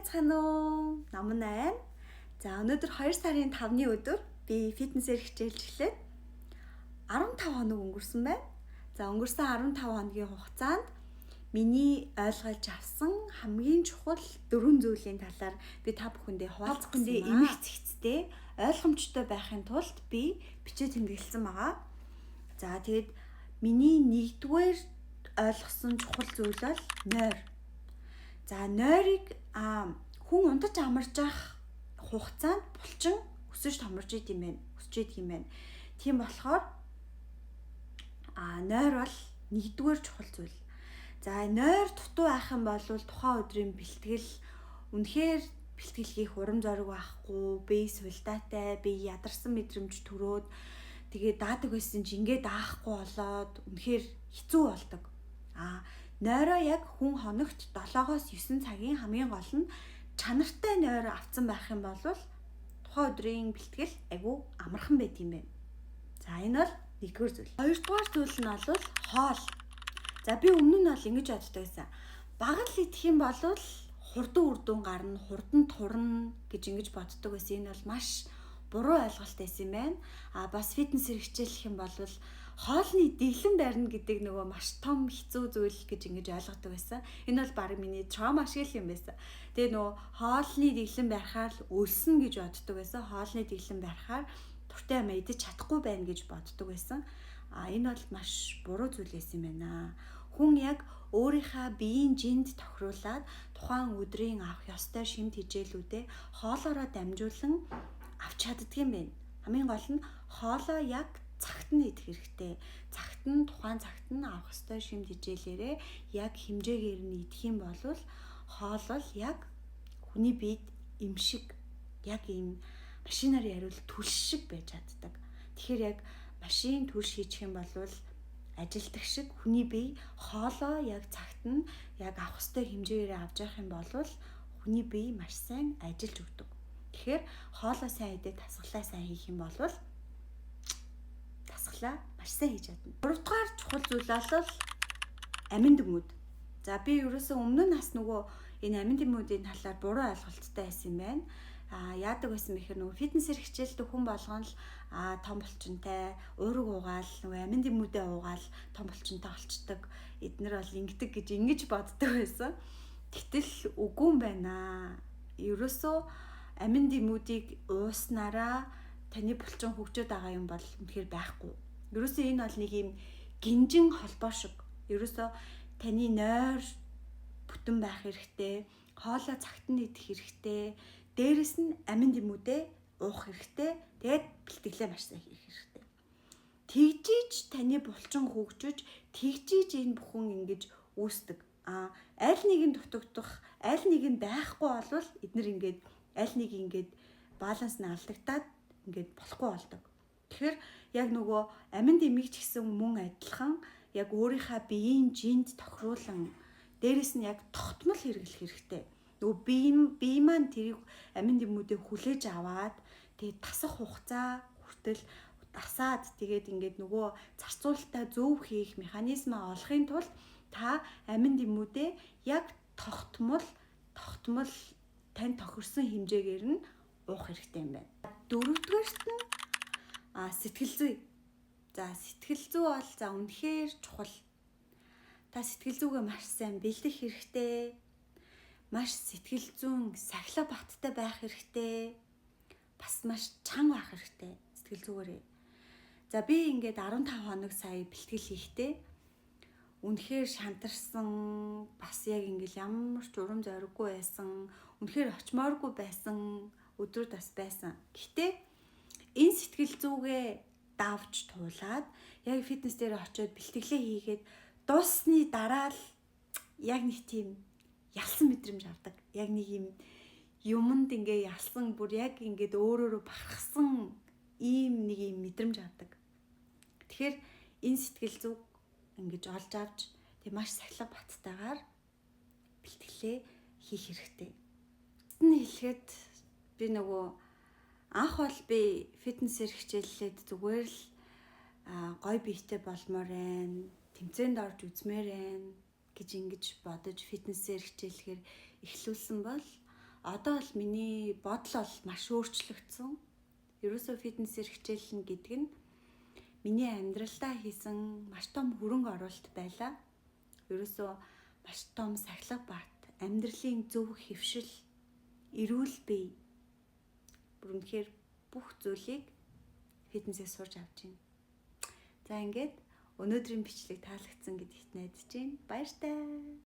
байцгаана уу? Наман байна. За өнөөдөр 2 сарын 5-ны өдөр би фитнесээр хичээлж эхлээд 15 хоног өнгөрсөн байна. За өнгөрсөн 15 хоногийн хугацаанд миний ойлгож авсан хамгийн чухал 4 зүйлийн талаар би та бүхэндээ хуваалцах хүндээ эмх зэгцтэй ойлгомжтой байхын тулд би бичиж тэмдэглэсэн байгаа. За тэгээд миний нэгдүгээр ойлгосон чухал зүйл бол нойр. За нойрыг хүн унтаж амарч ах хугацаанд булчин өсөж томорж идэм байх, өсөж идэг юм байна. Тийм болохоор нойр бол нэгдүгээр чухал зүйл. За нойр дутуу байх юм бол тухайн өдрийн бэлтгэл үнэхээр бэлтгэл хийх урам зориг байхгүй, бие сувилтаатай, бие ядарсан мэдрэмж төрөөд тэгээ даадаг байсан чи ингээд даахгүй болоод үнэхээр хэцүү болдог. Нойроо яг хүн хоногт 7-9 цагийн хамгийн гол нь чанартай нойр авсан байх юм бол тухайн өдрийн бэлтгэл айгүй амархан байд юм байна. За энэ бол нэгдүгээр зүйл. Хоёрдугаар зүйл нь бол хоол. За би өмнө нь бол ингэж боддог байсан. Бага л идэх юм бол хурдан үрдүн гарна, хурдан турна гэж ингэж боддог байсан. Энэ бол маш буруу ойлголт байсан юм байна. Бас фитнесээр хичээлэх юм бол хоолны дэглэм барина гэдэг нөгөө маш том хэцүү зүйл гэж ингэж ойлгодог байсан. Энэ бол баг миний trauma шиг юм байсан. Тэгээ нөгөө хоолны дэглэм барихаар л өлснө гэж боддог байсан. Хоолны дэглэм барихаар туртай юм идэж чадахгүй байна гэж боддог байсан. Энэ бол маш буруу зүйл байсан юм байна. Хүн яг өөрийнхөө биеийн жинд тохируулаад тухайн өдрийн авах ёстой шимт хичээлүүдээ хоолоороо дамжуулан авч чаддаг юм байна. Хамгийн гол нь хоолоо яг цагт нь идэх хэрэгтэй. Цагт нь тухайн цагт нь авах ёстой шимт хичээлээрээ яг хэмжээгээр нь идэх юм бол хоол бол яг хүний биед им шиг яг ийм машинаар яриул түлш шиг байж чаддаг. Тэгэхээр яг машин түлш хийчих юм бол ажилтг шиг хүний бие хоолоо яг цагт нь яг авах ёстой хэмжээгээр авч явах юм бол хүний бие маш сайн ажиллаж өгдөг. Тэгэхээр хоолоо сайн идээд тасгалаа сайн хийх юм бол тасгалаа маш сайн хийж чадна. Гуравдугаар чухал зүйл бол амин дэмүүд. За би ерөөсөө өмнө нь бас нөгөө энэ амин дэмүүдийн талаар буруу ойлголттой байсан юм байна. Яадаг байсан бэхээр нөгөө фитнесээр хичээлдэг хүн болгоно л том булчинтай, уураг уугаал, нөгөө амин дэмүүдээ уугаал том булчинтай болчдөг. Эднэр бол ингэдэг гэж ингэж боддог байсан. Гэтэл үгүй юм байна. Ерөөсөө амин дэмүүдийг ууснараа таны булчин хөгжөөд байгаа юм бол үнэхээр байхгүй. Ерөөсөө энэ бол нэг юм гинжин холбоо шиг. Ерөөсөө таны нойр бүтэн байх хэрэгтэй, хоолой цагт нь идэх хэрэгтэй, дээрэс нь амин дэмүүдээ уух хэрэгтэй, тэгээд бэлтгэлээ маш сайн хийх хэрэгтэй. Тэгжиж таны булчин хөгжөж, тэгжиж энэ бүхэн ингэж үүсдэг. Аль нэг нь дутагдах, аль нэг нь байхгүй болвол эднэр ингэж аль нэг ингээд баланс нь алдагдаад ингээд болохгүй болдог. Тэгэхээр яг нөгөө амин дэмийг ч гэсэн мөн адилхан яг өөрийнхөө биеийн жинд тохируулан дээрэс нь яг тогтмол хэрэглэх хэрэгтэй. Нөгөө бие маань тэрийг амин дэмүүдээ хүлээж аваад тэгээд тасах хугацаа хүртэл дасаад тэгээд ингээд нөгөө зарцуулалтаа зөв хийх механизмаа олохын тулд та амин дэмүүдээ яг тогтмол тань тохирсон хэмжээгээр нь уух хэрэгтэй юм байна. Дөрөвдүгээрт нь сэтгэл зүй. За сэтгэл зүй бол үнэхээр чухал. Та сэтгэл зүйгээ маш сайн бэлдэх хэрэгтэй. Маш сэтгэл зүйн сахилга баттай байх хэрэгтэй. Бас маш чанга байх хэрэгтэй сэтгэл зүгээрээ. За би ингээд 15 хоног сая бэлтгэл хийхдээ үнэхээр шантарсан, бас яг ингээл ямар ч урам зориггүй байсан, үнэхээр очимооргүй байсан өдрүүд бас байсан. Гэхдээ энэ сэтгэл зүгээ давж туулаад яг фитнес дээр очиод бэлтгэлээ хийгээд дууссаны дараа л яг нэг тийм ялсан мэдрэмж авдаг. Яг нэг юм юмд ингээ ялсан, бүр яг ингээд өөрөөрөө бахархсан ийм нэг юм мэдрэмж авдаг. Тэгэхээр энэ сэтгэл зүг ингэж олж авч тэг маш сахилга баттайгаар бэлтгэлээ хийх хэрэгтэй. Тэнд хэлэхэд би нөгөө анх бол би фитнесээр хичээллээд зүгээр л гой биетэй болмоор байна, тэмцээнд орж үзмээр байна гэж ингэж бодож фитнесээр хичээлэхээр эхлүүлсэн бол одоо бол миний бодол бол маш өөрчлөгдсөн. Ерөөсөө фитнесээр хичээлнэ гэдэг нь миний амьдралдаа хийсэн маш том хөрөнгө оруулалт байлаа. Ерөөсөө маш том сахилга багт амьдралын зөв хэвшил, эрүүл бие бүр үнэхээр бүх зүйлийг фитнесээс сурч авч байна. За ингээд өнөөдрийн бичлэг таалагдсан гэдэгт найдаж байна. Баяртай.